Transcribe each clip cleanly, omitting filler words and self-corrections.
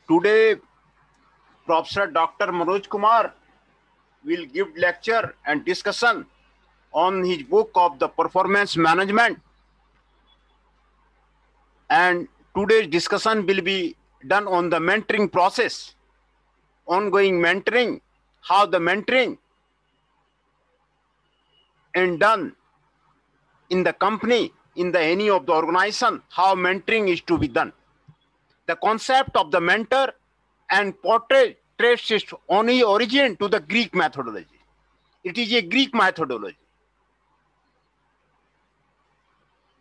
Today, Professor Dr. Manoj Kumar will give lecture and discussion on his book of the performance management. And today's discussion will be done on the mentoring process, ongoing mentoring, how the mentoring and done in the company, in the any of the organization, how mentoring is to be done. The concept of the mentor and portrait traces its only origin to the Greek methodology. It is a Greek methodology.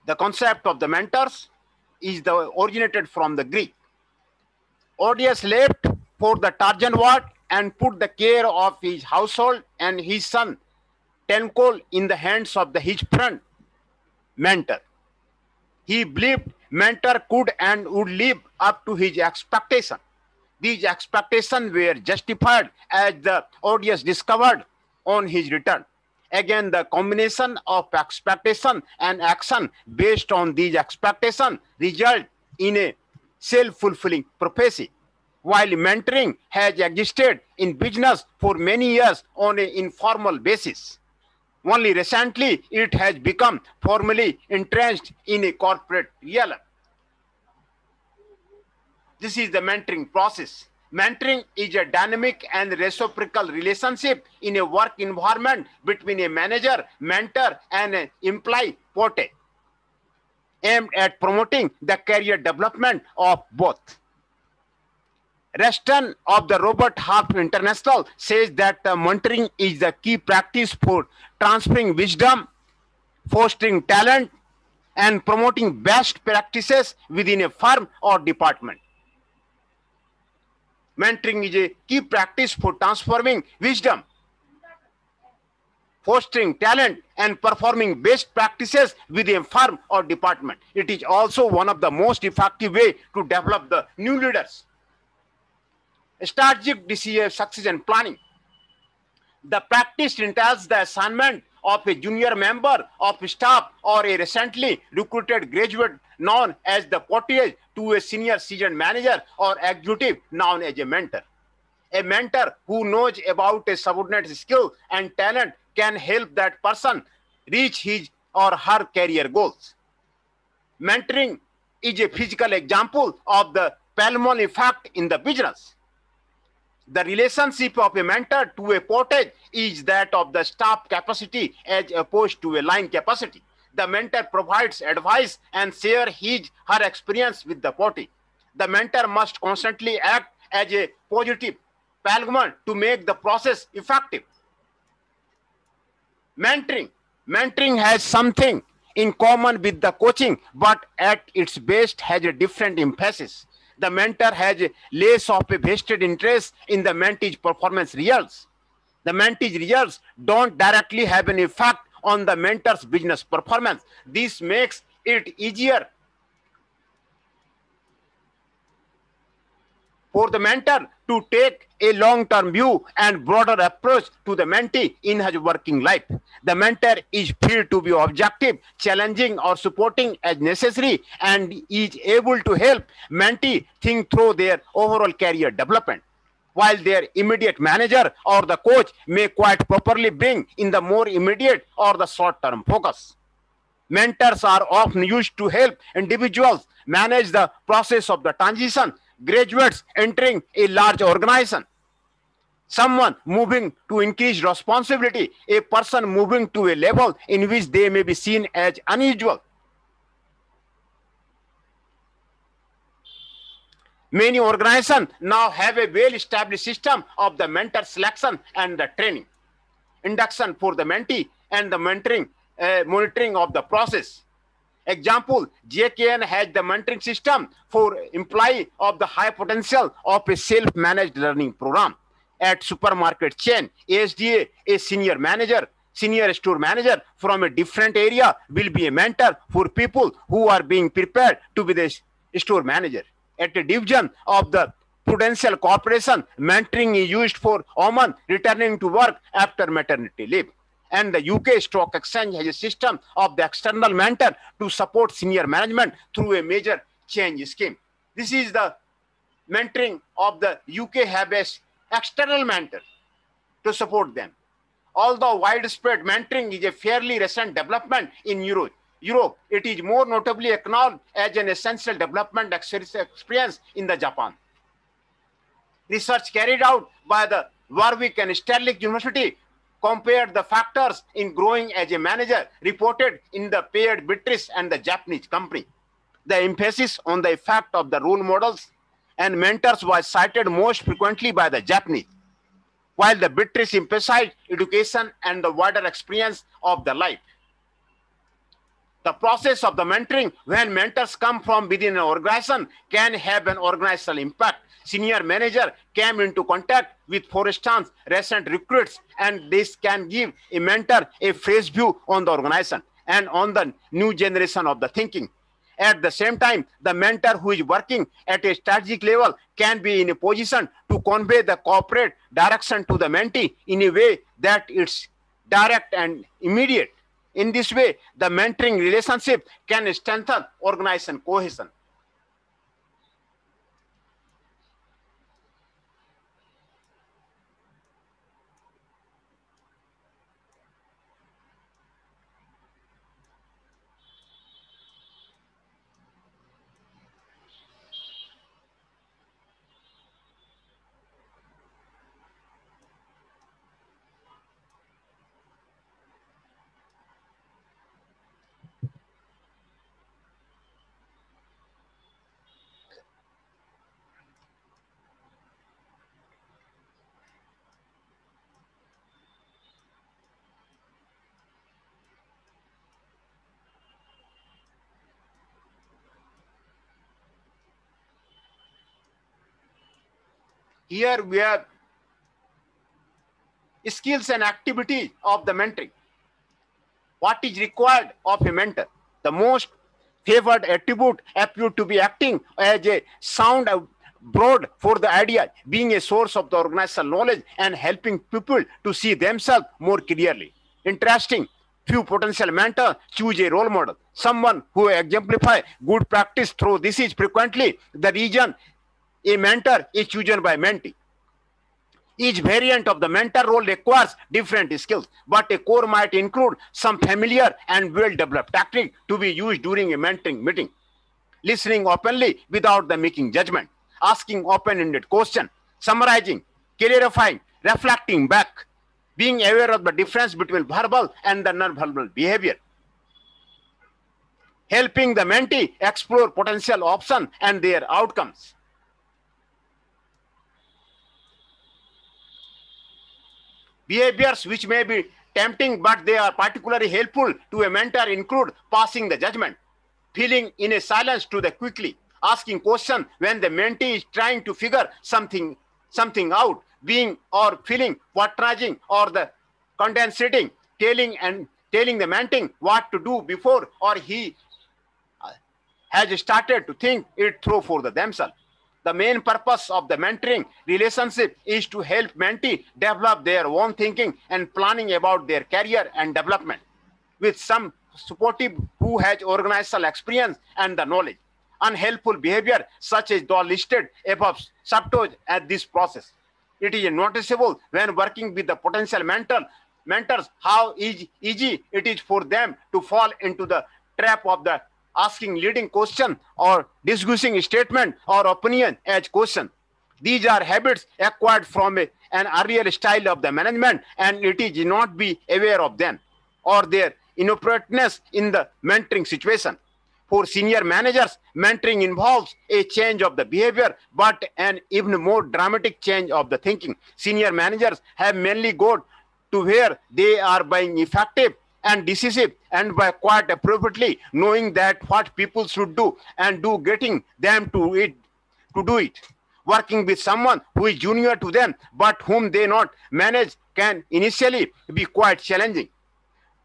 The concept of the mentors is originated from the Greek. Odious left for the Trojan War and put the care of his household and his son Tencol in the hands of his friend Mentor. He believed Mentor could and would live up to his expectation. These expectations were justified as the Odious discovered on his return. Again, the combination of expectation and action based on these expectations result in a self-fulfilling prophecy. While mentoring has existed in business for many years on an informal basis, only recently it has become formally entrenched in a corporate realm. This is the mentoring process. Mentoring is a dynamic and reciprocal relationship in a work environment between a manager, mentor, and an employee portage, aimed at promoting the career development of both. Reston of the Robert Half International says that mentoring is the key practice for transferring wisdom, fostering talent, and promoting best practices within a firm or department. Mentoring is a key practice for transforming wisdom, fostering talent, and performing best practices within a firm or department. It is also one of the most effective ways to develop the new leaders. Strategic decision succession planning. The practice entails the assignment of a junior member of staff or a recently recruited graduate known as the portage to a senior seasoned manager or executive known as a mentor. A mentor who knows about a subordinate's skill and talent can help that person reach his or her career goals. Mentoring is a physical example of the Palmon effect in the business. The relationship of a mentor to a portage is that of the staff capacity as opposed to a line capacity. The mentor provides advice and shares her experience with the portage. The mentor must constantly act as a positive Palmon to make the process effective. Mentoring has something in common with the coaching, but at its best has a different emphasis. The mentor has less of a vested interest in the mentee's performance results. The mentee's results don't directly have an effect on the mentor's business performance. This makes it easier for the mentor to take a long-term view and broader approach to the mentee in his working life. The mentor is free to be objective, challenging, or supporting as necessary, and is able to help mentee think through their overall career development, while their immediate manager or the coach may quite properly bring in the more immediate or the short-term focus. Mentors are often used to help individuals manage the process of the transition, graduates entering a large organization, someone moving to increased responsibility, a person moving to a level in which they may be seen as unusual. Many organizations now have a well-established system of the mentor selection and the training, induction for the mentee, and the monitoring of the process. Example, JKN has the mentoring system for employee of the high potential of a self-managed learning program. At supermarket chain, ASDA, a senior store manager from a different area will be a mentor for people who are being prepared to be the store manager. At a division of the Prudential Corporation, mentoring is used for women returning to work after maternity leave. And the UK Stock Exchange has a system of the external mentor to support senior management through a major change scheme. This is the mentoring of the UK have a external mentor to support them. Although widespread mentoring is a fairly recent development in Europe, it is more notably acknowledged as an essential development experience in the Japan. Research carried out by the Warwick and Stirling University compared the factors in growing as a manager reported in the paired British and the Japanese company. The emphasis on the effect of the role models and mentors was cited most frequently by the Japanese, while the British emphasized education and the wider experience of the life. The process of the mentoring, when mentors come from within an organization, can have an organizational impact. Senior manager came into contact with, for instance, recent recruits, and this can give a mentor a fresh view on the organization and on the new generation of the thinking. At the same time, the mentor who is working at a strategic level can be in a position to convey the corporate direction to the mentee in a way that it's direct and immediate. In this way, the mentoring relationship can strengthen organization cohesion. Here we have skills and activities of the mentoring. What is required of a mentor? The most favored attribute appear to be acting as a sound broad for the idea, being a source of the organizational knowledge and helping people to see themselves more clearly. Interesting. Few potential mentors choose a role model, someone who exemplify good practice through this is frequently the reason a mentor is chosen by mentee. Each variant of the mentor role requires different skills, but a core might include some familiar and well-developed tactics to be used during a mentoring meeting. Listening openly without the making judgment, asking open-ended questions, summarizing, clarifying, reflecting back, being aware of the difference between verbal and the non-verbal behavior, helping the mentee explore potential options and their outcomes. Behaviors which may be tempting but they are particularly helpful to a mentor include passing the judgment, filling in a silence to the quickly, asking questions when the mentee is trying to figure something out, being or feeling patronizing or the condescending, telling the mentee what to do before or he has started to think it through for themselves. The main purpose of the mentoring relationship is to help mentee develop their own thinking and planning about their career and development with some supportive who has organizational experience and the knowledge. Unhelpful behavior such as those listed above sabotage at this process. It is noticeable when working with the potential mentors how easy it is for them to fall into the trap of the asking leading question or discussing statement or opinion as question. These are habits acquired from an earlier style of the management and it is not be aware of them or their inappropriateness in the mentoring situation. For senior managers, mentoring involves a change of the behavior, but an even more dramatic change of the thinking. Senior managers have mainly got to where they are being effective and decisive and by quite appropriately knowing that what people should do and do getting them to do it. Working with someone who is junior to them but whom they not manage can initially be quite challenging.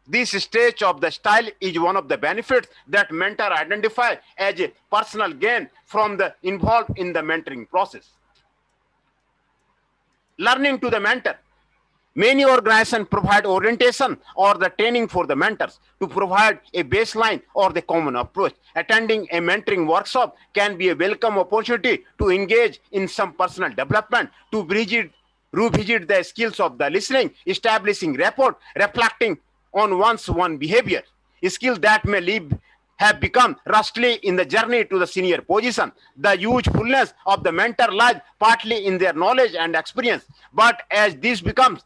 This stage of the style is one of the benefits that mentor identify as a personal gain from the involved in the mentoring process. Learning to the mentor. Many organizations provide orientation or the training for the mentors to provide a baseline or the common approach. Attending a mentoring workshop can be a welcome opportunity to engage in some personal development, to revisit the skills of the listening, establishing rapport, reflecting on one's own behavior, skills that may have become rusty in the journey to the senior position. The usefulness of the mentor lies partly in their knowledge and experience, but as this becomes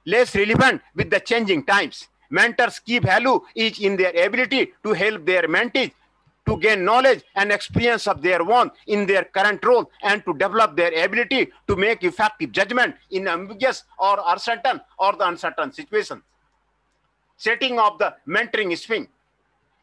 less relevant with the changing times, mentors key value is in their ability to help their mentees to gain knowledge and experience of their own in their current role, and to develop their ability to make effective judgment in ambiguous or uncertain situations. Setting of the mentoring scheme.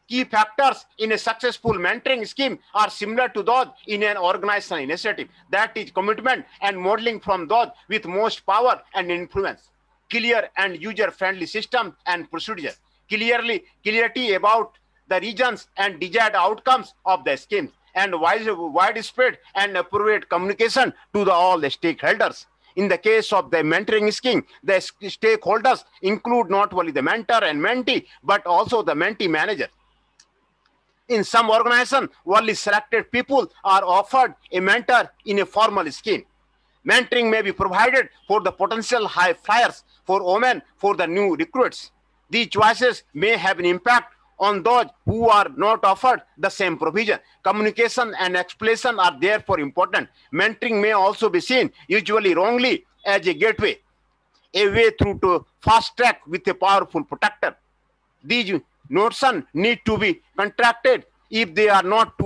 Key factors in a successful mentoring scheme are similar to those in an organizational initiative. That is commitment and modeling from those with most power and influence. Clear and user-friendly systems and procedures. Clarity about the regions and desired outcomes of the schemes, and widespread and appropriate communication to all the stakeholders. In the case of the mentoring scheme, the stakeholders include not only the mentor and mentee, but also the mentee manager. In some organizations, only selected people are offered a mentor in a formal scheme. Mentoring may be provided for the potential high flyers, for women, for the new recruits. These choices may have an impact on those who are not offered the same provision. Communication and explanation are therefore important. Mentoring may also be seen, usually wrongly, as a gateway, a way through to fast track with a powerful protector. These notions need to be contracted if they are not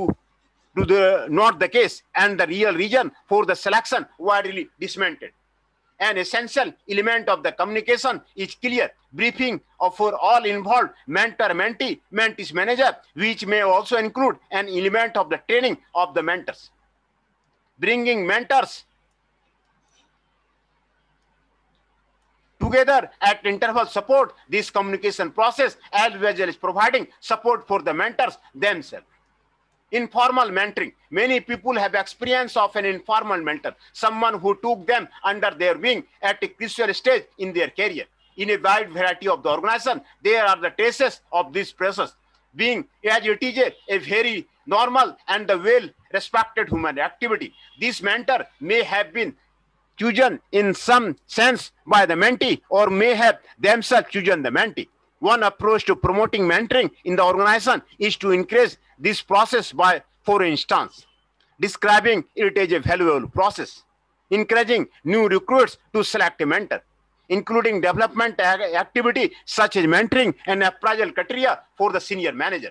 the case, and the real reason for the selection widely dismantled. An essential element of the communication is clear briefing for all involved, mentor, mentee, mentees manager, which may also include an element of the training of the mentors. Bringing mentors together at interval support this communication process, as well as providing support for the mentors themselves. Informal mentoring. Many people have experience of an informal mentor, someone who took them under their wing at a crucial stage in their career. In a wide variety of the organization, there are the traces of this process, being as it is a very normal and the well-respected human activity. This mentor may have been chosen in some sense by the mentee, or may have themselves chosen the mentee. One approach to promoting mentoring in the organization is to increase this process by, for instance, describing it as a valuable process, encouraging new recruits to select a mentor, including development activity such as mentoring and appraisal criteria for the senior manager.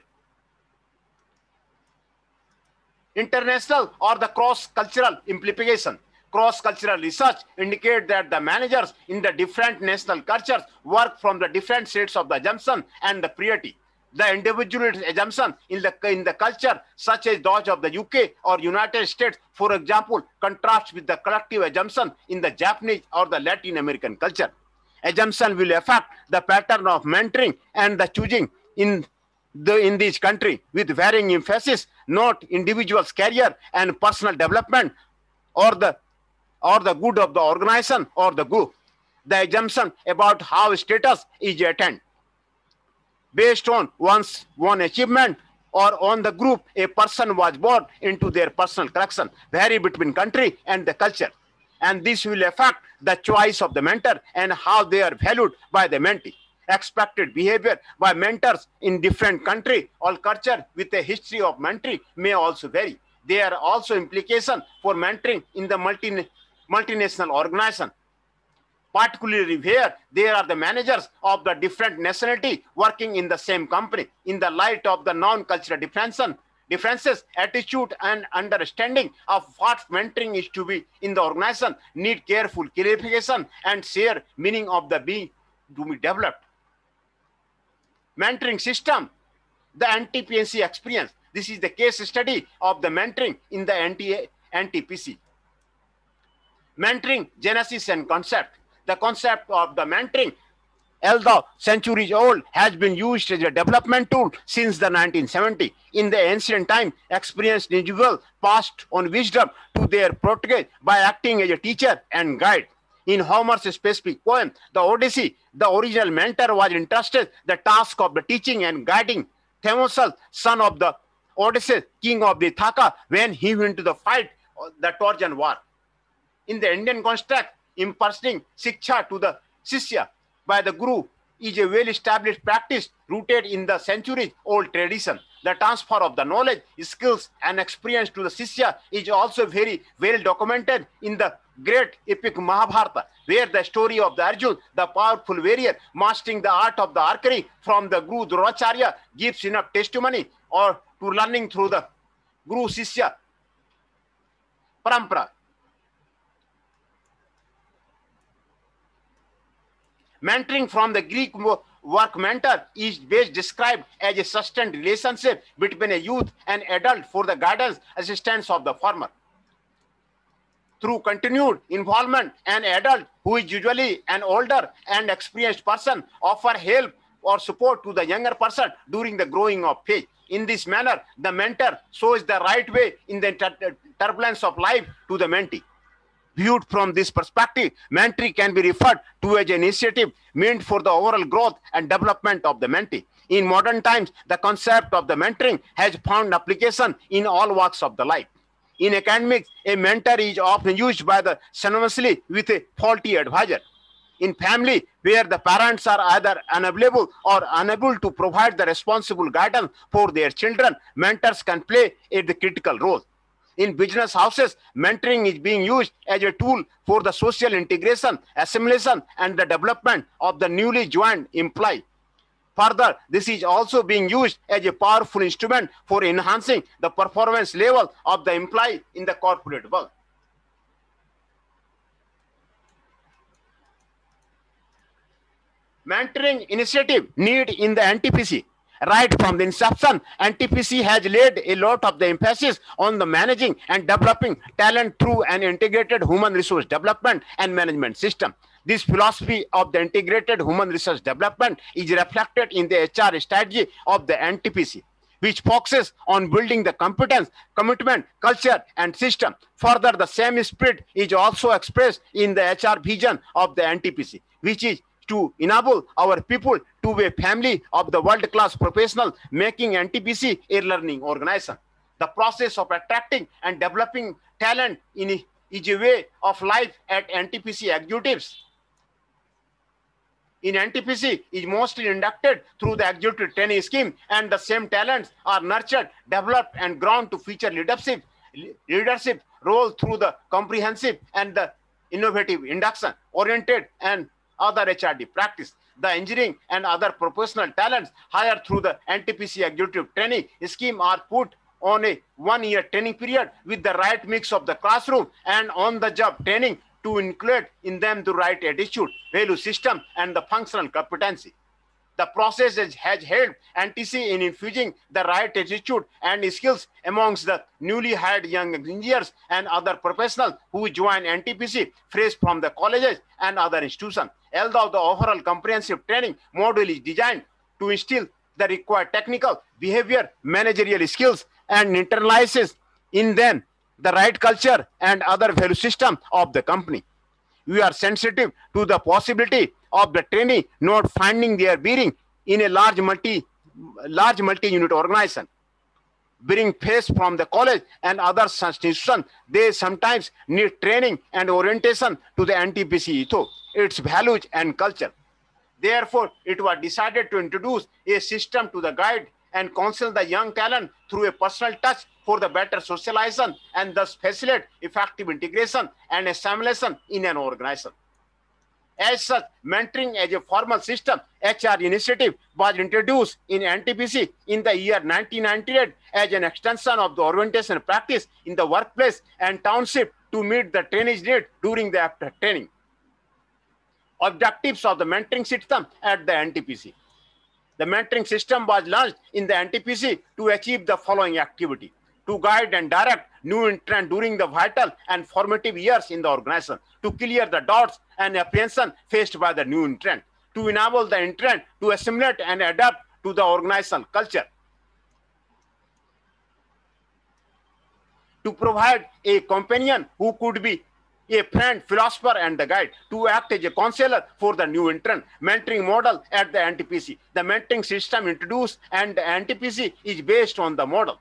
International or the cross-cultural implication. Cross-cultural research indicates that the managers in the different national cultures work from the different sets of the assumption and the priority. The individual assumption in the culture, such as those of the UK or United States, for example, contrasts with the collective assumption in the Japanese or the Latin American culture. Assumption will affect the pattern of mentoring and the choosing in this country with varying emphasis, not individual's career and personal development or the good of the organization or the group. The assumption about how status is attained based on one's own achievement or on the group a person was born into their personal collection vary between country and the culture. And this will affect the choice of the mentor and how they are valued by the mentee. Expected behavior by mentors in different country or culture with a history of mentoring may also vary. There are also implications for mentoring in the multinational organization, particularly where there are the managers of the different nationality working in the same company. In the light of the non-cultural differences, attitude and understanding of what mentoring is to be in the organization need careful clarification and share meaning of the being to be developed. Mentoring system, the anti-PNC experience. This is the case study of the mentoring in the anti-PC. Mentoring genesis and concept. The concept of the mentoring, although centuries old, has been used as a development tool since the 1970s. In the ancient time, experienced individuals passed on wisdom to their protege by acting as a teacher and guide. In Homer's specific poem, the Odyssey, the original mentor was entrusted the task of the teaching and guiding Themosus, son of the Odysseus, king of the Ithaca, when he went to the fight the Trojan War. In the Indian construct, imparting Siksha to the Sishya by the Guru is a well-established practice rooted in the centuries-old tradition. The transfer of the knowledge, skills, and experience to the Sishya is also very well documented in the great epic Mahabharata, where the story of the Arjuna, the powerful warrior mastering the art of the archery from the Guru Dronacharya, gives enough testimony or to learning through the Guru Sishya Parampara. Mentoring from the Greek work mentor is best described as a sustained relationship between a youth and adult for the guidance assistance of the former. Through continued involvement, an adult who is usually an older and experienced person offer help or support to the younger person during the growing of phase. In this manner, the mentor shows the right way in the turbulence of life to the mentee. Viewed from this perspective, mentoring can be referred to as an initiative meant for the overall growth and development of the mentee. In modern times, the concept of the mentoring has found application in all walks of the life. In academics, a mentor is often used by the synonymously with a faulty advisor. In family, where the parents are either unavailable or unable to provide the responsible guidance for their children, mentors can play a critical role. In business houses, mentoring is being used as a tool for the social integration, assimilation, and the development of the newly joined employee. Further, this is also being used as a powerful instrument for enhancing the performance level of the employee in the corporate world. Mentoring initiative need in the NTPC. Right from the inception, NTPC has laid a lot of the emphasis on the managing and developing talent through an integrated human resource development and management system. This philosophy of the integrated human resource development is reflected in the HR strategy of the NTPC, which focuses on building the competence, commitment, culture, and system. Further, the same spirit is also expressed in the HR vision of the NTPC, which is to enable our people to be a family of the world-class professional, making NTPC a learning organization. The process of attracting and developing talent is a way of life at NTPC executives. In NTPC is mostly inducted through the executive training scheme, and the same talents are nurtured, developed, and grown to future leadership role through the comprehensive and the innovative induction oriented and other HRD practice. The engineering and other professional talents hired through the NTPC executive training scheme are put on a one-year training period with the right mix of the classroom and on-the-job training to include in them the right attitude, value system, and the functional competency. The process has helped NTC in infusing the right attitude and skills amongst the newly hired young engineers and other professionals who join NTPC fresh from the colleges and other institutions. Although the overall comprehensive training module is designed to instill the required technical, behavior, managerial skills, and internalizes in them the right culture and other value system of the company. We are sensitive to the possibility of the trainee not finding their bearing in a large multi-unit organization. Being faced from the college and other institutions, they sometimes need training and orientation to the NTPC ethos, its values and culture. Therefore, it was decided to introduce a system to the guide and counsel the young talent through a personal touch for the better socialization and thus facilitate effective integration and assimilation in an organization. As such, mentoring as a formal system HR initiative was introduced in NTPC in the year 1998 as an extension of the orientation practice in the workplace and township to meet the trainees' need during the after training. Objectives of the mentoring system at the NTPC. The mentoring system was launched in the NTPC to achieve the following activity: to guide and direct new entrant during the vital and formative years in the organization, to clear the doubts and apprehension faced by the new entrant, to enable the entrant to assimilate and adapt to the organizational culture, to provide a companion who could be a friend, philosopher, and the guide to act as a counselor for the new intern. Mentoring model at the NTPC. The mentoring system introduced and the NTPC is based on the model.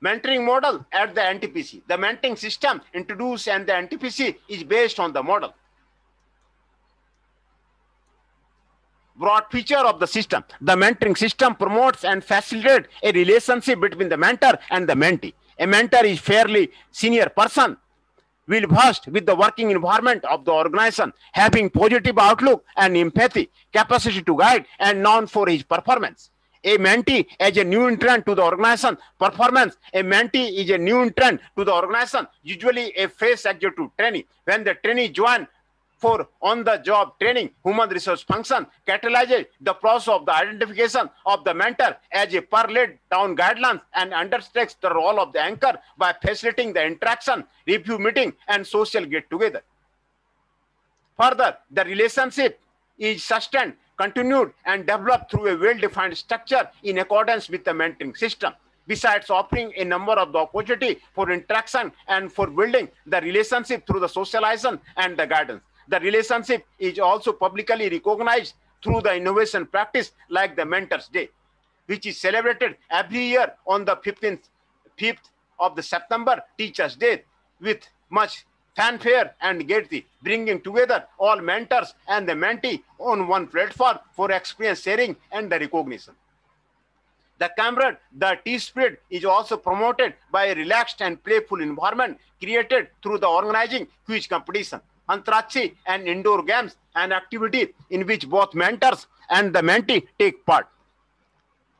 Mentoring model at the NTPC. The mentoring system introduced and the NTPC is based on the model. Broad feature of the system. The mentoring system promotes and facilitates a relationship between the mentor and the mentee. A mentor is fairly senior person, well versed with the working environment of the organization, having positive outlook and empathy, capacity to guide, and known for his performance. A mentee as a new entrant to the organization performance. A mentee is a new entrant to the organization, usually a fresh executive trainee. When the trainee joins for on-the-job training, human resource function catalyzes the process of the identification of the mentor as a per laid down guidelines and undertakes the role of the anchor by facilitating the interaction, review meeting, and social get-together. Further, the relationship is sustained, continued, and developed through a well-defined structure in accordance with the mentoring system. Besides offering a number of the opportunity for interaction and for building the relationship through the socialization and the guidance. The relationship is also publicly recognized through the innovation practice like the Mentors Day, which is celebrated every year on the 5th of the September, Teachers Day, with much fanfare and gaiety, bringing together all mentors and the mentee on one platform for experience sharing and the recognition. The camaraderie, the tea spirit is also promoted by a relaxed and playful environment created through the organizing quiz competition, Antaraksha, and indoor games and activities in which both mentors and the mentee take part.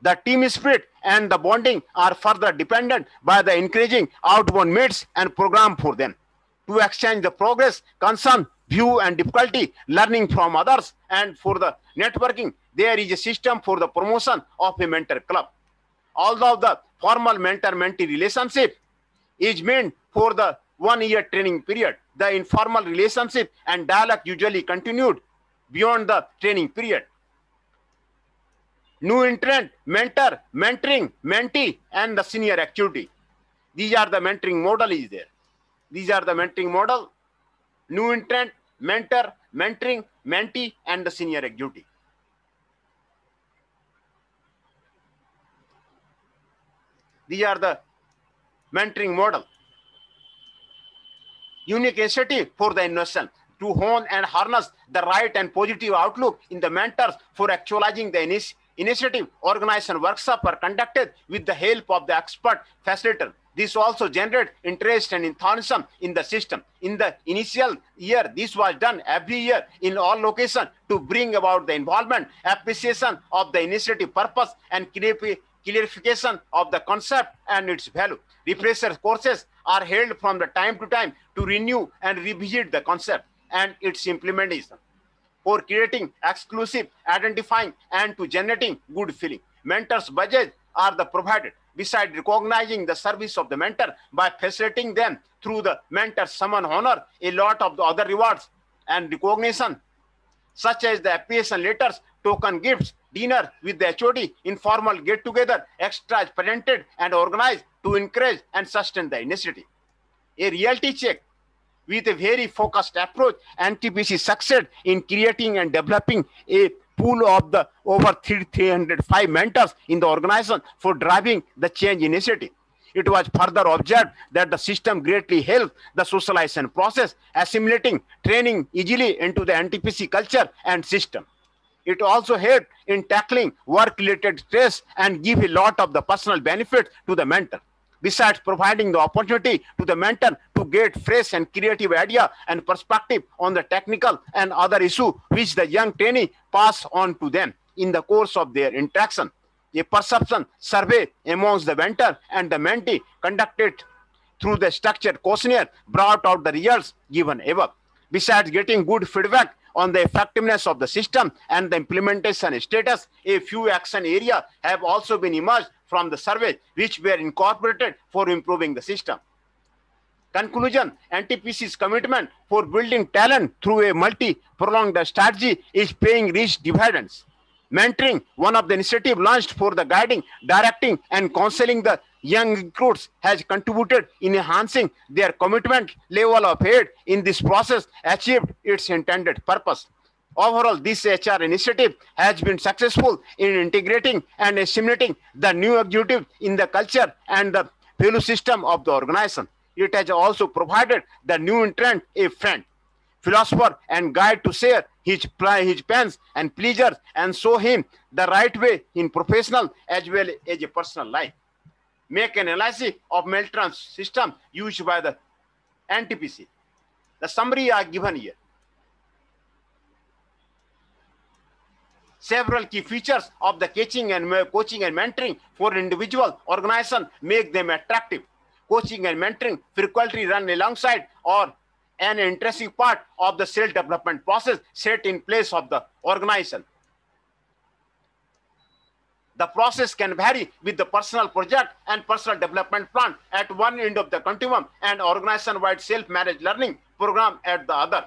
The team spirit and the bonding are further dependent by the encouraging outbound meets and program for them to exchange the progress, concern, view, and difficulty, learning from others, and for the networking, there is a system for the promotion of a mentor club. Although the formal mentor-mentee relationship is meant for the 1 year training period, the informal relationship and dialogue usually continued beyond the training period. New entrant, mentor, mentoring, mentee, and the senior activity. These are the mentoring model is there. These are the mentoring model, new entrant, mentor, mentoring, mentee, and the senior executive. These are the mentoring model. Unique initiative for the innovation to hone and harness the right and positive outlook in the mentors for actualizing the initiative. Organization workshops are conducted with the help of the expert facilitator. This also generates interest and enthusiasm in the system. In the initial year, this was done every year in all locations to bring about the involvement, appreciation of the initiative purpose, and clarification of the concept and its value. Refresher courses are held from the time to time to renew and revisit the concept and its implementation for creating exclusive, identifying, and to generating good feeling. Mentors' budgets are the provided. Besides recognizing the service of the mentor by facilitating them through the mentor summon honor, a lot of the other rewards and recognition, such as the appreciation letters, token gifts, dinner with the HOD, informal get-together, extras presented and organized to encourage and sustain the initiative. A reality check with a very focused approach, NTPC succeeded in creating and developing a pool of the over 305 mentors in the organization for driving the change initiative. It was further observed that the system greatly helped the socialization process, assimilating training easily into the NTPC culture and system. It also helped in tackling work-related stress and give a lot of the personal benefit to the mentor. Besides providing the opportunity to the mentor to get fresh and creative idea and perspective on the technical and other issue which the young trainee pass on to them in the course of their interaction. A perception survey amongst the mentor and the mentee conducted through the structured questionnaire brought out the results given above. Besides getting good feedback on the effectiveness of the system and the implementation status, a few action areas have also been emerged from the survey which were incorporated for improving the system. Conclusion: NTPC's commitment for building talent through a multi-pronged strategy is paying rich dividends. Mentoring, one of the initiatives launched for the guiding, directing, and counseling the young recruits, has contributed in enhancing their commitment level of aid. In this process, achieved its intended purpose. Overall, this HR initiative has been successful in integrating and assimilating the new executive in the culture and the value system of the organization. It has also provided the new entrant a friend, philosopher, and guide to share his plans and pleasures and show him the right way in professional as well as a personal life. Make an analysis of Meltron's system used by the NTPC. The summary are given here. Several key features of the coaching and mentoring for individual organization make them attractive. Coaching and mentoring frequently run alongside or an interesting part of the self-development process set in place of the organization. The process can vary with the personal project and personal development plan at one end of the continuum and organization-wide self-managed learning program at the other.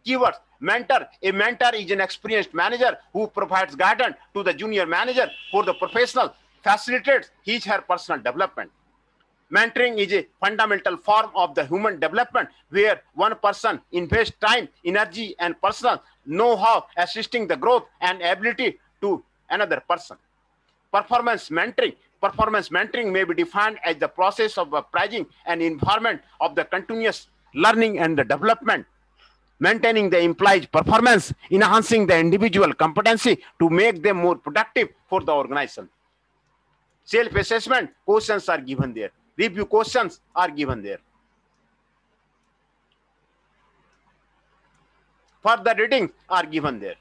Keywords: mentor. A mentor is an experienced manager who provides guidance to the junior manager for the professional, facilitates his/her personal development. Mentoring is a fundamental form of the human development where one person invests time, energy, and personal know-how assisting the growth and ability to another person. Performance mentoring. Performance mentoring may be defined as the process of appraising an environment of the continuous learning and the development, maintaining the employee's performance, enhancing the individual competency to make them more productive for the organization. Self-assessment questions are given there. Review questions are given there. Further readings are given there.